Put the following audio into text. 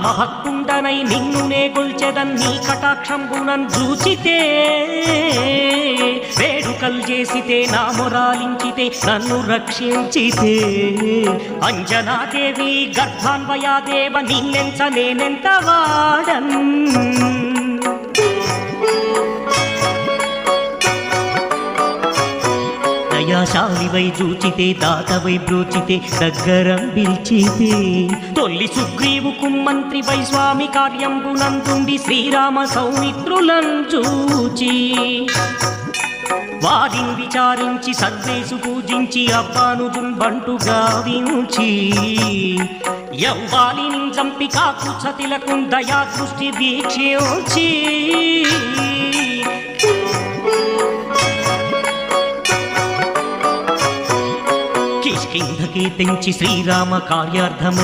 రామభక్తుండనై నిన్నునే గొల్చెదన్ నీ కటాక్షంబునన్ చూచితే వేడుకల్ చేసితే నా మొరాలించితే నన్ను రక్షించితే అంజనాదేవి గర్భాన్వయాదేవ నిన్నెంచ నేనెంత వాడన్ దయాశాలివై చూచితే దాతవై బ్రోచితే దగ్గర పిలిచితే తొల్లి సుగ్రీవుకు మంత్రివై స్వామి కార్యంబునందుండి శ్రీరామ సౌమిత్రులను చూచి వారిని విచారించి సర్వేసు పూజించి అబ్బానుజున్ బంటు గావించి యవ్వాలిని చంపి కాకు సతిలకు దయా దృష్టి వీక్షించి కిష్కింధకి తెంచి శ్రీరామ కార్యార్థమై